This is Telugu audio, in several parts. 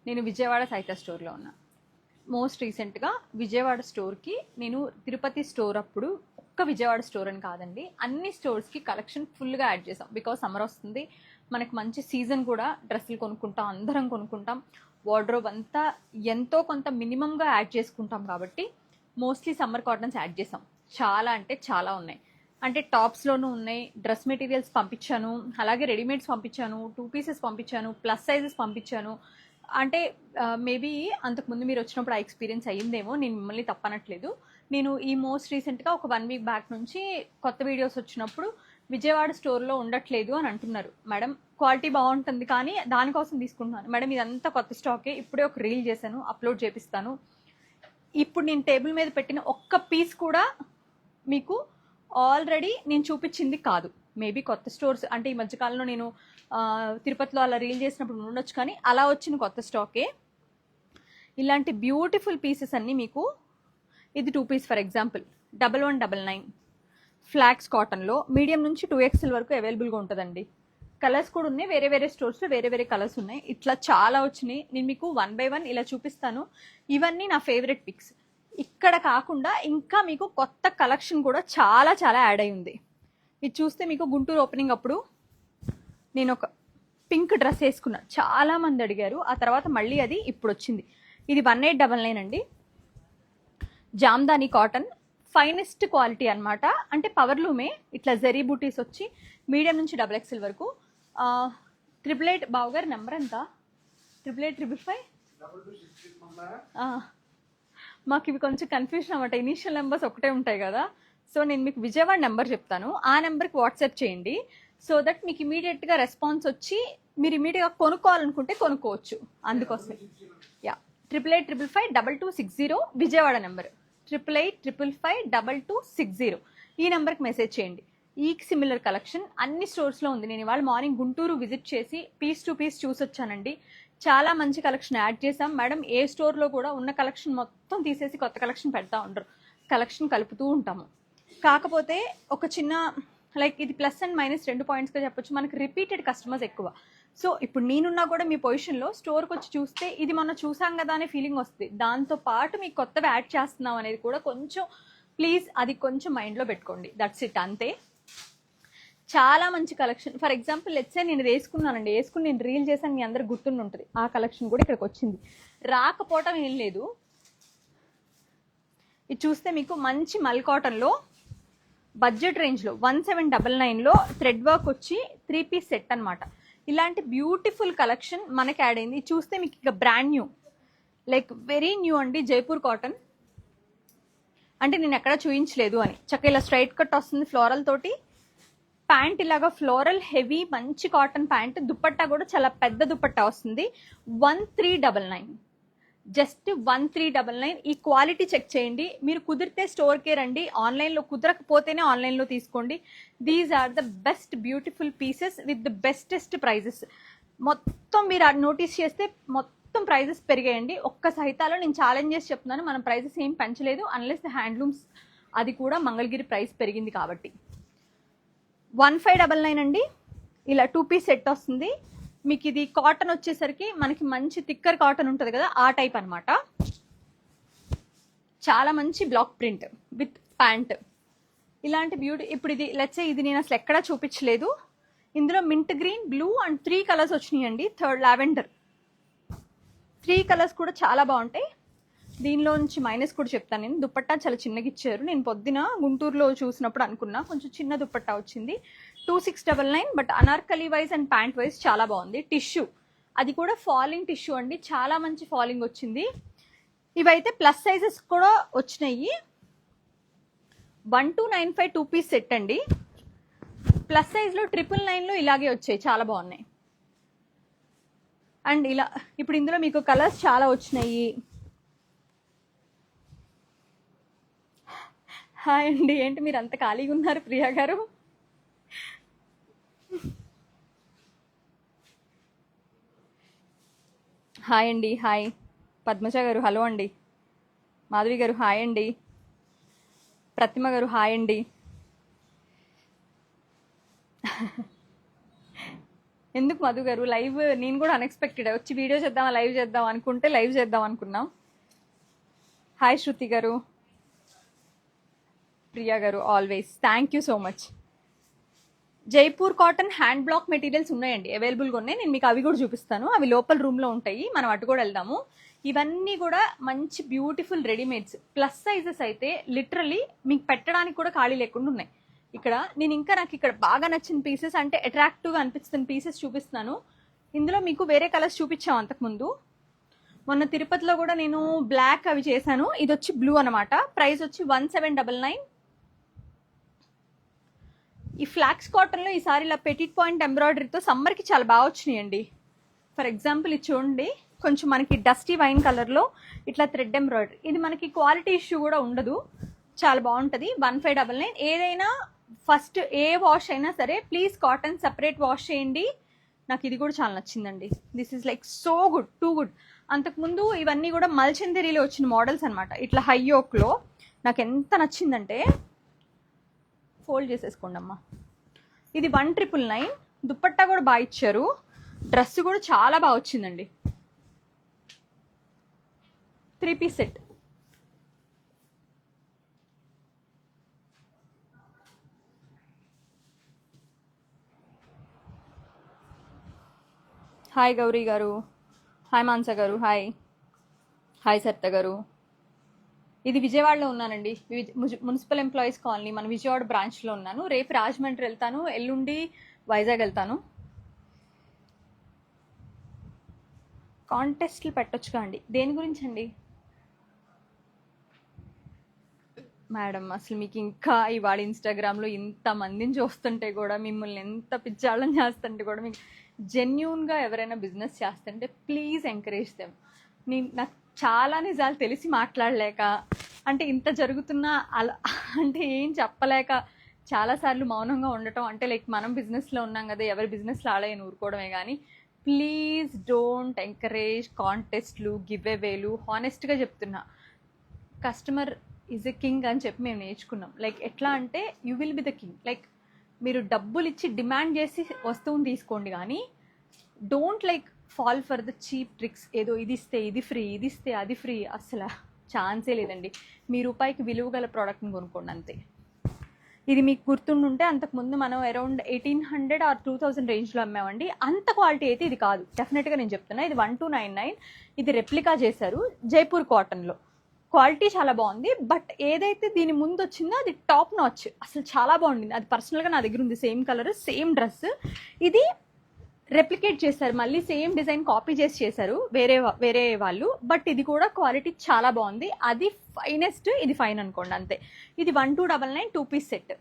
నేను విజయవాడ సైతా స్టోర్లో ఉన్నా. మోస్ట్ రీసెంట్గా విజయవాడ స్టోర్కి నేను తిరుపతి స్టోర్ అప్పుడు ఒక్క విజయవాడ స్టోర్ అని కాదండి, అన్ని స్టోర్స్కి కలెక్షన్ ఫుల్గా యాడ్ చేసాం. బికాజ్ సమ్మర్ వస్తుంది, మనకు మంచి సీజన్ కూడా, డ్రెస్సులు కొనుక్కుంటాం, అందరం కొనుక్కుంటాం, వార్డ్రోబ్ అంతా ఎంతో కొంత మినిమంగా యాడ్ చేసుకుంటాం కాబట్టి మోస్ట్లీ సమ్మర్ కాటన్స్ యాడ్ చేసాం. చాలా అంటే చాలా ఉన్నాయి. అంటే టాప్స్లోనూ ఉన్నాయి, డ్రెస్ మెటీరియల్స్ పంపించాను, అలాగే రెడీమేడ్స్ పంపించాను, 2 పీసెస్ పంపించాను, ప్లస్ సైజెస్ పంపించాను. అంటే మేబీ అంతకుముందు మీరు వచ్చినప్పుడు ఆ ఎక్స్పీరియన్స్ అయ్యిందేమో, నేను మిమ్మల్ని తప్పనట్లేదు. నేను ఈ మోస్ట్ రీసెంట్గా ఒక 1 వీక్ బ్యాక్ నుంచి కొత్త వీడియోస్ వచ్చినప్పుడు విజయవాడ స్టోర్లో ఉండట్లేదు అని అంటున్నారు. మేడం క్వాలిటీ బాగుంటుంది కానీ దానికోసం తీసుకుంటున్నాను. మేడం ఇదంతా కొత్త స్టాకే, ఇప్పుడే ఒక రీల్ చేశాను, అప్లోడ్ చేపిస్తాను. ఇప్పుడు నేను టేబుల్ మీద పెట్టిన ఒక్క పీస్ కూడా మీకు ఆల్రెడీ నేను చూపించింది కాదు. మేబీ కొత్త స్టోర్స్ అంటే ఈ మధ్యకాలంలో నేను తిరుపతిలో అలా రీల్ చేసినప్పుడు ఉండొచ్చు, కానీ అలా వచ్చిన కొత్త స్టాకే. ఇలాంటి బ్యూటిఫుల్ పీసెస్ అన్నీ మీకు, ఇది 2 పీస్ ఫర్ ఎగ్జాంపుల్ 1199 ఫ్లాక్స్ కాటన్లో మీడియం నుంచి 2XL వరకు అవైలబుల్గా ఉంటుందండి. కలర్స్ కూడా ఉన్నాయి, వేరే వేరే స్టోర్స్లో వేరే వేరే కలర్స్ ఉన్నాయి. ఇట్లా చాలా వచ్చినాయి. నేను మీకు 1 బై 1 ఇలా చూపిస్తాను. ఇవన్నీ నా ఫేవరెట్ పిక్స్. ఇక్కడ కాకుండా ఇంకా మీకు కొత్త కలెక్షన్ కూడా చాలా చాలా యాడ్ అయి ఉంది. ఇది చూస్తే మీకు గుంటూరు ఓపెనింగ్ అప్పుడు నేను ఒక పింక్ డ్రెస్ వేసుకున్నా, చాలా మంది అడిగారు. ఆ తర్వాత మళ్ళీ అది ఇప్పుడు వచ్చింది. ఇది 1899 అండి. జామ్దాని కాటన్, ఫైనెస్ట్ క్వాలిటీ అనమాట. అంటే పవర్లూమే ఇట్లా జరీ బూటీస్ వచ్చి మీడియం నుంచి XXL వరకు. 888 బావగారు నెంబర్ ఎంత? 88855. మాకు ఇవి కొంచెం కన్ఫ్యూజన్ అన్నమాట, ఇనీషియల్ నెంబర్స్ ఒకటే ఉంటాయి కదా. సో నేను మీకు విజయవాడ నెంబర్ చెప్తాను, ఆ నెంబర్కి వాట్సాప్ చేయండి. సో దట్ మీకు ఇమీడియట్గా రెస్పాన్స్ వచ్చి మీరు ఇమీడియట్గా కొనుక్కోవాలనుకుంటే కొనుక్కోవచ్చు. అందుకోసం 888555260 విజయవాడ నెంబర్, 888555260. ఈ నెంబర్కి మెసేజ్ చేయండి. ఈ సిమిలర్ కలెక్షన్ అన్ని స్టోర్స్లో ఉంది. నేను ఇవాళ మార్నింగ్ గుంటూరు విజిట్ చేసి పీస్ టు పీస్ చూసొచ్చానండి. చాలా మంచి కలెక్షన్ యాడ్ చేసాం మేడం. ఏ స్టోర్లో కూడా ఉన్న కలెక్షన్ మొత్తం తీసేసి కొత్త కలెక్షన్ పెడతా ఉండరు, కలెక్షన్ కలుపుతూ ఉంటాము. కాకపోతే ఒక చిన్న లైక్ ఇది ప్లస్ అండ్ మైనస్ 2 పాయింట్స్గా చెప్పొచ్చు. మనకి రిపీటెడ్ కస్టమర్స్ ఎక్కువ. సో ఇప్పుడు నేనున్నా కూడా మీ పొజిషన్లో స్టోర్కి వచ్చి చూస్తే ఇది మొన్న చూసాం కదా అనే ఫీలింగ్ వస్తుంది. దాంతో పాటు మీకు కొత్తవి యాడ్ చేస్తున్నాం అనేది కూడా కొంచెం ప్లీజ్ అది కొంచెం మైండ్లో పెట్టుకోండి. దట్స్ ఇట్, అంతే. చాలా మంచి collection. For example let's say నేను ఇది వేసుకున్నానండి, వేసుకుని నేను రీల్ చేశాను, మీ అందరికి గుర్తుండి ఉంటుంది. ఆ కలెక్షన్ కూడా ఇక్కడికి వచ్చింది, రాకపోవటం ఏం లేదు. ఇది చూస్తే మీకు మంచి మల్ కాటన్లో బడ్జెట్ రేంజ్లో 1799లో థ్రెడ్ వర్క్ వచ్చి 3 పీస్ సెట్ అనమాట. ఇలాంటి బ్యూటిఫుల్ కలెక్షన్ మనకి యాడ్ అయింది. ఇది చూస్తే మీకు ఇక brand new, like very new అండి. జైపూర్ కాటన్ అంటే నేను ఎక్కడ చూపించలేదు అని. చక్కగా ఇలా స్ట్రైట్ కట్ వస్తుంది ఫ్లోరల్ తోటి. ప్యాంట్ ఇలాగా ఫ్లోరల్ హెవీ మంచి కాటన్ ప్యాంట్. దుపట్టా కూడా చాలా పెద్ద దుపట్టా వస్తుంది. 1399, జస్ట్ 1399. ఈ క్వాలిటీ చెక్ చేయండి. మీరు కుదిరితే స్టోర్కే రండి, ఆన్లైన్లో కుదరకపోతేనే ఆన్లైన్లో తీసుకోండి. These are the best beautiful pieces with the bestest prices. మొత్తం మీరు నోటీస్ చేస్తే మొత్తం ప్రైజెస్ పెరిగాయండి. ఒక్క సహితాలో నేను ఛాలెంజ్ చేసి చెప్తున్నాను, మనం ప్రైజెస్ ఏం పెంచలేదు అన్లెస్ హ్యాండ్లూమ్స్, అది కూడా మంగళగిరి ప్రైస్ పెరిగింది కాబట్టి. 1599 అండి. ఇలా 2 పీస్ సెట్ వస్తుంది మీకు. ఇది కాటన్ వచ్చేసరికి మనకి మంచి థిక్కర్ కాటన్ ఉంటుంది కదా, ఆ టైప్ అనమాట. చాలా మంచి బ్లాక్ ప్రింట్ విత్ ప్యాంట్. ఇలాంటి బ్యూటీ. ఇప్పుడు ఇది లెట్స్ సే ఇది నేను అసలు ఎక్కడా చూపించలేదు. ఇందులో mint green, blue and 3 colours వచ్చినాయండి. థర్డ్ లావెండర్, 3 కలర్స్ కూడా చాలా బాగుంటాయి. దీనిలో నుంచి మైనస్ కూడా చెప్తాను నేను. దుపట్టా చాలా చిన్నగా ఇచ్చారు. నేను పొద్దున గుంటూరులో చూసినప్పుడు అనుకున్నా కొంచెం చిన్న దుపట్టా వచ్చింది. 2699, but Anarkali wise and pant wise చాలా బాగుంది. టిష్యూ, అది కూడా ఫాలింగ్ టిష్యూ అండి, చాలా మంచి ఫాలింగ్ వచ్చింది. ఇవైతే ప్లస్ సైజెస్ కూడా వచ్చినాయి. 1295 2 పీస్ సెట్ అండి. ప్లస్ సైజ్లో 999లో ఇలాగే వచ్చాయి, చాలా బాగున్నాయి. అండ్ ఇలా ఇప్పుడు ఇందులో మీకు కలర్స్ చాలా వచ్చినాయి. హాయ్ అండి, ఏంటి మీరు అంత ఖాళీగా ఉన్నారు ప్రియా గారు? హాయ్ అండి, హాయ్. పద్మజ గారు హలో అండి. మాధవి గారు హాయ్ అండి. ప్రతిమ గారు హాయ్ అండి. ఎందుకు మధు గారు లైవ్? నేను కూడా అన్ఎక్స్పెక్టెడ్ వచ్చి వీడియో చేద్దాం లైవ్ చేద్దాం అనుకుంటే లైవ్ చేద్దాం అనుకున్నాం. హాయ్ శృతి గారు, ప్రియా గారు, always thank you so much. Jaipur cotton hand black materials ఉన్నాయండి, అవైలబుల్గా ఉన్నాయి. నేను మీకు అవి కూడా చూపిస్తాను. అవి లోపల రూమ్లో ఉంటాయి, మనం అటు కూడా వెళ్దాము. ఇవన్నీ కూడా మంచి బ్యూటిఫుల్ రెడీమేడ్స్. ప్లస్ సైజెస్ అయితే లిటరలీ మీకు పెట్టడానికి కూడా ఖాళీ లేకుండా ఉన్నాయి. ఇక్కడ నేను ఇంకా నాకు ఇక్కడ బాగా నచ్చిన పీసెస్ అంటే అట్రాక్టివ్గా అనిపిస్తున్న పీసెస్ చూపిస్తున్నాను. ఇందులో మీకు వేరే కలర్స్ చూపించాము అంతకుముందు. మొన్న తిరుపతిలో కూడా నేను బ్లాక్ అవి చేశాను. ఇది వచ్చి బ్లూ అనమాట. ప్రైస్ వచ్చి 1799. ఈ ఫ్లాక్స్ కాటన్లో ఈసారి ఇలా పెటిట్ పాయింట్ ఎంబ్రాయిడరీతో సమ్మర్కి చాలా బాగా వచ్చినాయండి. ఫర్ ఎగ్జాంపుల్ ఇది చూడండి, కొంచెం మనకి డస్టీ వైన్ కలర్లో ఇట్లా థ్రెడ్ ఎంబ్రాయిడరీ. ఇది మనకి క్వాలిటీ ఇష్యూ కూడా ఉండదు, చాలా బాగుంటుంది. 1599. ఏదైనా ఫస్ట్ ఏ వాష్ అయినా సరే ప్లీజ్ కాటన్ సపరేట్ వాష్ చేయండి. నాకు ఇది కూడా చాలా నచ్చిందండి. This is like so good, too good. అంతకుముందు ఇవన్నీ కూడా మల్చందేరీలో వచ్చిన మోడల్స్ అనమాట. ఇట్లా హై యోక్లో నాకు ఎంత నచ్చిందంటే, ఫోల్డ్ చేసేసుకోండి అమ్మా. ఇది 1999. దుప్పట్టా కూడా బాగా ఇచ్చారు, డ్రెస్ కూడా చాలా బాగా వచ్చిందండి. 3 పీస్ సెట్. హాయ్ గౌరీ గారు, హాయ్ మాన్స గారు, హాయ్ హాయ్ సత్త గారు. ఇది విజయవాడలో ఉన్నానండి, మున్సిపల్ ఎంప్లాయీస్ కాలనీ, మన విజయవాడ బ్రాంచ్లో ఉన్నాను. రేపు రాజమండ్రి వెళ్తాను, ఎల్లుండి వైజాగ్ వెళ్తాను. కాంటెస్ట్లు పెట్టొచ్చుగా అండి? దేని గురించి అండి మేడం? అసలు మీకు ఇంకా ఇవాళ ఇన్స్టాగ్రామ్లో ఇంతమందిని చూస్తుంటే కూడా, మిమ్మల్ని ఎంత పిచ్చాళ్ళని చేస్తుంటే కూడా, మీకు జెన్యూన్గా ఎవరైనా బిజినెస్ చేస్తుంటే ప్లీజ్ ఎంకరేజ్ దెమ్. నాకు చాలా నిజాలు తెలిసి మాట్లాడలేక, అంటే ఇంత జరుగుతున్నా అలా అంటే ఏం చెప్పలేక చాలాసార్లు మౌనంగా ఉండటం. అంటే లైక్ మనం బిజినెస్లో ఉన్నాం కదా, ఎవరి బిజినెస్లో ఆడని ఊరుకోవడమే. కానీ ప్లీజ్ డోంట్ ఎంకరేజ్ కాంటెస్ట్లు, గివ్ అవేలు. హానెస్ట్గా చెప్తున్నా, కస్టమర్ ఈజ్ ఎ కింగ్ అని చెప్పి మేము నేర్చుకున్నాం. లైక్ ఎట్లా అంటే you will be the king. Like మీరు డబ్బులు ఇచ్చి డిమాండ్ చేసి వస్తువుని తీసుకోండి, కానీ don't like fall for the cheap tricks. ఏదో ఇది ఇస్తే ఇది ఫ్రీ, ఇది ఇస్తే అది ఫ్రీ. అసలు ఛాన్సే లేదండి. మీ రూపాయికి విలువ గల ప్రోడక్ట్ని కొనుక్కోండి అంతే. ఇది మీకు గుర్తుండుంటే అంతకుముందు మనం అరౌండ్ 1800 ఆర్ 2000 రేంజ్లో అమ్మామండి. అంత క్వాలిటీ అయితే ఇది కాదు, డెఫినెట్గా నేను చెప్తున్నా. ఇది 1299. ఇది రెప్లికా చేశారు జైపూర్ కాటన్లో. క్వాలిటీ చాలా బాగుంది. బట్ ఏదైతే దీని ముందు వచ్చిందో అది టాప్ నాచ్, అసలు చాలా బాగుండింది. అది పర్సనల్గా నా దగ్గర ఉంది, సేమ్ కలర్ సేమ్ డ్రెస్. ఇది రెప్లికేట్ చేశారు, మళ్ళీ సేమ్ డిజైన్ కాపీ చేసి చేశారు వేరే వాళ్ళు. బట్ ఇది కూడా క్వాలిటీ చాలా బాగుంది. అది ఫైనెస్ట్, ఇది ఫైన్ అనుకోండి అంతే. ఇది 1299 2 పీస్ సెట్.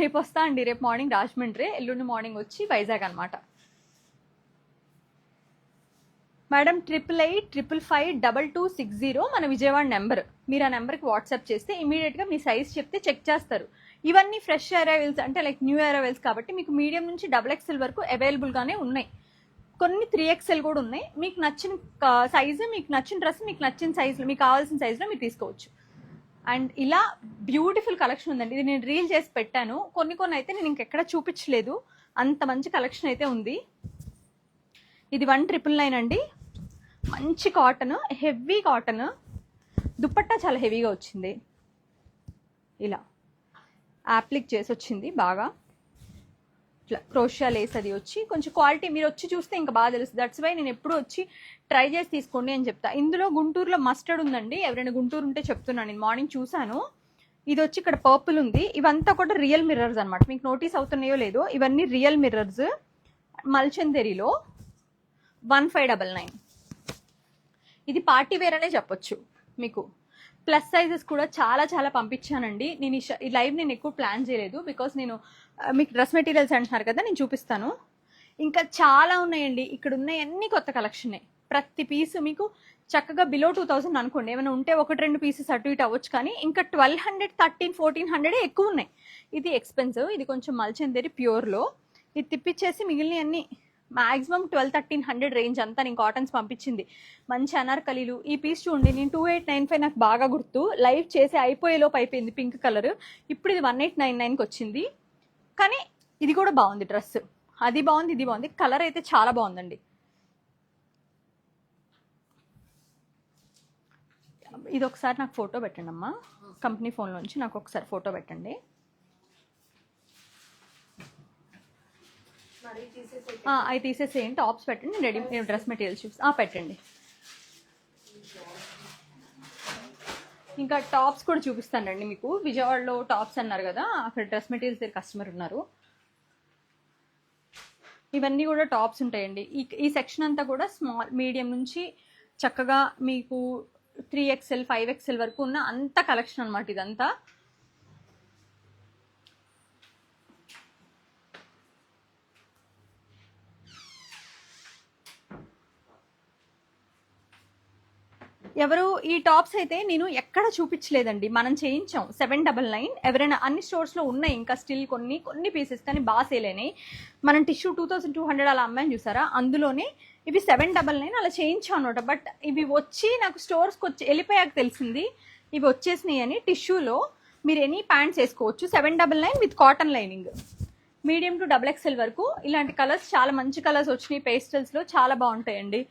రేపు వస్తా అండి, రేపు మార్నింగ్ రాజమండ్రి, ఎల్లుండి మార్నింగ్ వచ్చి వైజాగ్ అనమాట. మేడం 8885552260 మన విజయవాడ నెంబర్. మీరు ఆ నెంబర్కి వాట్సాప్ చేస్తే ఇమీడియట్గా మీ సైజ్ చెప్తే చెక్ చేస్తారు. ఇవన్నీ ఫ్రెష్ అరైవల్స్, అంటే లైక్ న్యూ అరైవల్స్ కాబట్టి మీకు మీడియం నుంచి XXL వరకు అవైలబుల్గానే ఉన్నాయి. కొన్ని 3XL కూడా ఉన్నాయి. మీకు నచ్చిన సైజు, మీకు నచ్చిన డ్రెస్, మీకు నచ్చిన సైజులో, మీకు కావాల్సిన సైజులో మీరు తీసుకోవచ్చు. అండ్ ఇలా బ్యూటిఫుల్ కలెక్షన్ ఉందండి. ఇది నేను రీల్ చేసి పెట్టాను. కొన్ని అయితే నేను ఇంకెక్కడ చూపించలేదు, అంత మంచి కలెక్షన్ అయితే ఉంది. ఇది 1999 అండి. మంచి కాటన్, హెవీ కాటన్. దుపట్టా చాలా హెవీగా వచ్చింది, ఇలా యాప్లిక్ చేసి వచ్చింది బాగా. ఇట్లా క్రోషియా లేస్ అది వచ్చి కొంచెం క్వాలిటీ మీరు వచ్చి చూస్తే ఇంకా బాగా తెలుస్తుంది. దట్స్ వై నేను ఎప్పుడు వచ్చి ట్రై చేసి తీసుకోండి అని చెప్తా. ఇందులో గుంటూరులో మస్టర్డ్ ఉందండి, ఎవరైనా గుంటూరు ఉంటే చెప్తున్నాను. నేను మార్నింగ్ చూసాను. ఇది వచ్చి ఇక్కడ పర్పుల్ ఉంది. ఇవంతా కూడా రియల్ మిర్రర్స్ అనమాట. మీకు నోటీస్ అవుతున్నాయో లేదో, ఇవన్నీ రియల్ మిర్రర్స్. మల్చందేరిలో 1599. ఇది పార్టీ వేర్ అనే చెప్పొచ్చు మీకు. ప్లస్ సైజెస్ కూడా చాలా చాలా పంపించానండి. నేను ఈ లైవ్ నేను ఎక్కువ ప్లాన్ చేయలేదు, బికాస్ నేను మీకు డ్రెస్ మెటీరియల్స్ అంటున్నారు కదా, నేను చూపిస్తాను. ఇంకా చాలా ఉన్నాయండి. ఇక్కడ ఉన్నాయన్నీ కొత్త కలెక్షనే. ప్రతి పీసు మీకు చక్కగా బిలో 2000 అనుకోండి. ఏమైనా ఉంటే 1-2 పీసెస్ అటు ఇటు అవ్వచ్చు, కానీ ఇంకా 1200, 1300-1400 ఎక్కువ ఉన్నాయి. ఇది ఎక్స్పెన్సివ్. ఇది కొంచెం మల్చందేరి ప్యూర్లో. ఇది తిప్పించేసి మిగిలిన అన్ని మాక్సిమం 1200-1300 రేంజ్ అంతా నేను కాటన్స్ పంపించింది. మంచి అనార్కలీలు. ఈ పీస్ చూడండి, నేను 2895 నాకు బాగా గుర్తు. లైవ్ చేసి అయిపోయేలోపు అయిపోయింది పింక్ కలర్. ఇప్పుడు ఇది 1899కి వచ్చింది. కానీ ఇది కూడా బాగుంది డ్రెస్, అది బాగుంది, ఇది బాగుంది. కలర్ అయితే చాలా బాగుందండి. ఇది ఒకసారి నాకు ఫోటో పెట్టండి అమ్మా, కంపెనీ ఫోన్లోంచి నాకు ఒకసారి ఫోటో పెట్టండి. అవి తీసేసేయండి, టాప్స్ పెట్టండి, రెడీ డ్రెస్ మెటీరియల్స్ చూసి పెట్టండి. ఇంకా టాప్స్ కూడా చూపిస్తానండి మీకు. విజయవాడలో టాప్స్ అన్నారు కదా, అక్కడ డ్రెస్ మెటీరియల్స్ దగ్గర కస్టమర్ ఉన్నారు. ఇవన్నీ కూడా టాప్స్ ఉంటాయండి. ఈ సెక్షన్ అంతా కూడా స్మాల్ మీడియం నుంచి చక్కగా మీకు 3XL 5XL వరకు ఉన్న అంత కలెక్షన్ అనమాట ఇదంతా. ఎవరు ఈ టాప్స్ అయితే నేను ఎక్కడ చూపించలేదండి, మనం చేయించాం 799. ఎవరైనా అన్ని స్టోర్స్లో ఉన్నాయి ఇంకా స్టిల్ కొన్ని పీసెస్, కానీ బాగా సేల్ అయినాయి. మనం టిష్యూ 2200 అలా అమ్మాయిని చూసారా, అందులోనే ఇవి 799 అలా చేయించాం అనమాట. బట్ ఇవి వచ్చి నాకు స్టోర్స్కి వచ్చి వెళ్ళిపోయాక తెలిసింది ఇవి వచ్చేసినాయి అని. టిష్యూలో మీరు ఎనీ ప్యాంట్స్ వేసుకోవచ్చు, 799 with cotton lining, medium to XXL వరకు. ఇలాంటి కలర్స్ చాలా మంచి కలర్స్ వచ్చినాయి, పేస్టల్స్లో చాలా బాగుంటాయండి.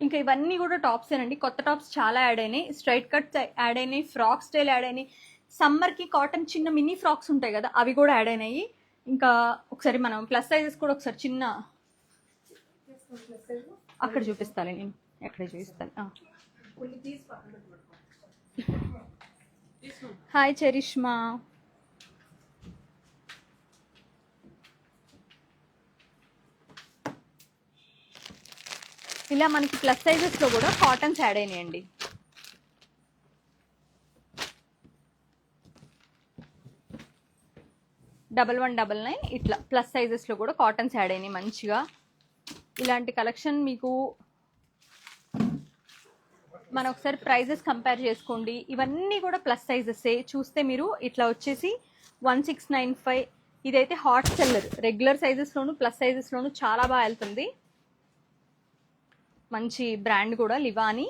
ఇంకా ఇవన్నీ కూడా టాప్స్ ఏనండి, కొత్త టాప్స్ చాలా యాడ్ అయినాయి. స్ట్రైట్ కట్స్ యాడ్ అయినాయి, ఫ్రాక్ స్టైల్ యాడ్ అయినాయి, సమ్మర్కి కాటన్ చిన్న మినీ ఫ్రాక్స్ ఉంటాయి కదా అవి కూడా యాడ్ అయినాయి. ఇంకా ఒకసారి మనం ప్లస్ సైజెస్ కూడా ఒకసారి చిన్న అక్కడ చూపిస్తాను, నేను ఎక్కడ చూపిస్తాను. హాయ్ చరిష్మా. ఇలా మనకి ప్లస్ సైజెస్లో కూడా కాటన్స్ యాడ్ అయినాయండి. $1199 ఇట్లా ప్లస్ సైజెస్లో కూడా కాటన్స్ యాడ్ అయినాయి మంచిగా. ఇలాంటి కలెక్షన్ మీకు మనం ఒకసారి ప్రైజెస్ కంపేర్ చేసుకోండి. ఇవన్నీ కూడా ప్లస్ సైజెసే. చూస్తే మీరు ఇట్లా వచ్చేసి 1695. ఇదైతే హాట్ సెల్లర్, రెగ్యులర్ సైజెస్లోను ప్లస్ సైజెస్లోను చాలా బాగా వెళ్తుంది. మంచి బ్రాండ్ కూడా లివానీ.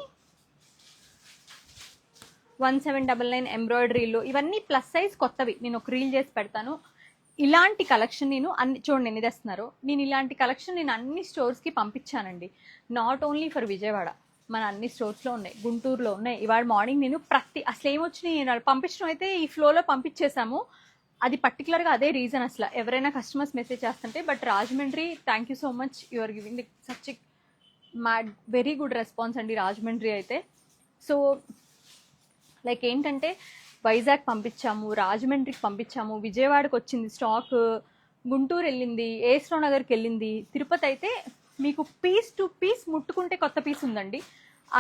1799 ఎంబ్రాయిడరీలో. ఇవన్నీ ప్లస్ సైజ్ కొత్తవి, నేను ఒక రీల్ చేసి పెడతాను. ఇలాంటి కలెక్షన్ నేను అన్ని చూడండి ఎన్ని తెస్తున్నారో. నేను ఇలాంటి కలెక్షన్ నేను అన్ని స్టోర్స్కి పంపించానండి, నాట్ ఓన్లీ ఫర్ విజయవాడ, మన అన్ని స్టోర్స్లో ఉన్నాయి, గుంటూరులో ఉన్నాయి. ఇవాళ మార్నింగ్ నేను అసలు ఏమొచ్చినాయి నేను పంపించడం అయితే ఈ ఫ్లోలో పంపించేశాము. అది పర్టికులర్గా అదే రీజన్. అసలు ఎవరైనా కస్టమర్స్ మెసేజ్ చేస్తుంటే, but Rajahmundry thank you so much, you are giving the such very good response అండి రాజమండ్రి అయితే. సో లైక్ ఏంటంటే వైజాగ్ పంపించాము, రాజమండ్రికి పంపించాము, విజయవాడకి వచ్చింది స్టాక్, గుంటూరు వెళ్ళింది, ఏస్రావు నగర్కి వెళ్ళింది, తిరుపతి అయితే మీకు పీస్ టు పీస్ ముట్టుకుంటే కొత్త పీస్ ఉందండి,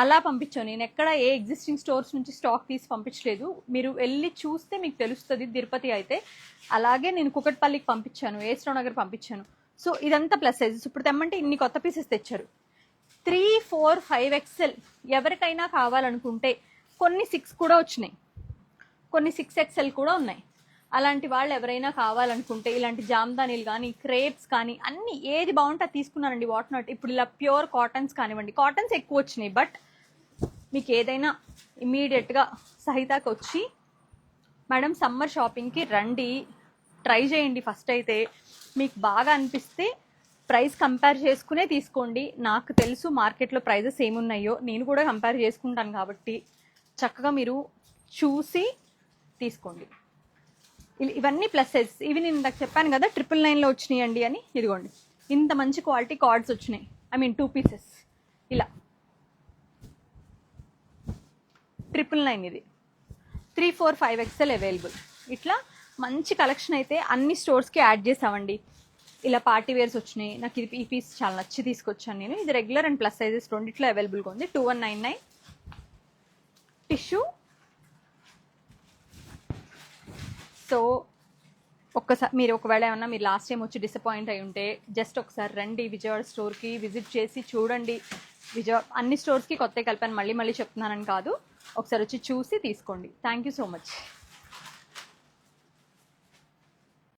అలా పంపించాను. నేను ఎక్కడ ఏ ఎగ్జిస్టింగ్ స్టోర్స్ నుంచి స్టాక్ తీసి పంపించలేదు, మీరు వెళ్ళి చూస్తే మీకు తెలుస్తుంది. తిరుపతి అయితే అలాగే నేను కుకట్పల్లికి పంపించాను, ఏస్రావు నగర్ పంపించాను. సో ఇదంతా ప్లస్ సైజెస్. ఇప్పుడు తెమ్మంటే ఇన్ని కొత్త పీసెస్ తెచ్చారు. 3, 4, 5XL ఎవరికైనా కావాలనుకుంటే, కొన్ని 6 కూడా వచ్చినాయి, కొన్ని 6XL కూడా ఉన్నాయి. అలాంటి వాళ్ళు ఎవరైనా కావాలనుకుంటే ఇలాంటి జామ్దానీలు కానీ క్రేప్స్ కానీ అన్ని ఏది బాగుంటే తీసుకున్నానండి. What not. ఇప్పుడు ఇలా ప్యూర్ కాటన్స్ కానివ్వండి, కాటన్స్ ఎక్కువ వచ్చినాయి. బట్ మీకు ఏదైనా ఇమీడియట్గా సహితాకి వచ్చి మేడం సమ్మర్ షాపింగ్కి రండి, ట్రై చేయండి. ఫస్ట్ అయితే మీకు బాగా అనిపిస్తే ప్రైస్ కంపేర్ చేసుకునే తీసుకోండి. నాకు తెలుసు మార్కెట్లో ప్రైజెస్ ఏమున్నాయో, నేను కూడా కంపేర్ చేసుకుంటాను కాబట్టి చక్కగా మీరు చూసి తీసుకోండి. ఇవన్నీ ప్లస్ సైజెస్. ఇవి నేను ఇందాక చెప్పాను కదా 999లో వచ్చినాయండి అని. ఇదిగోండి ఇంత మంచి క్వాలిటీ కార్డ్స్ వచ్చినాయి, ఐ మీన్ 2 పీసెస్ ఇలా 999. ఇది 3, 4, 5XL అవైలబుల్. ఇట్లా మంచి కలెక్షన్ అయితే అన్ని స్టోర్స్కి యాడ్ చేసామండి. ఇలా పార్టీ వేర్స్ వచ్చినాయి. నాకు ఇది ఈ పీస్ చాలా నచ్చి తీసుకొచ్చాను నేను. ఇది రెగ్యులర్ అండ్ ప్లస్ సైజెస్ రెండిట్లో అవైలబుల్గా ఉంది. 2199 టిష్యూ. సో ఒక్కసారి మీరు ఒకవేళ ఏమన్నా మీరు లాస్ట్ టైం వచ్చి డిసప్పాయింట్ అయి ఉంటే జస్ట్ ఒకసారి రండి విజయవాడ స్టోర్కి, విజిట్ చేసి చూడండి. అన్ని స్టోర్స్కి కొత్త కలిపాను, మళ్ళీ చెప్తున్నానని కాదు, ఒకసారి వచ్చి చూసి తీసుకోండి. Thank you so much.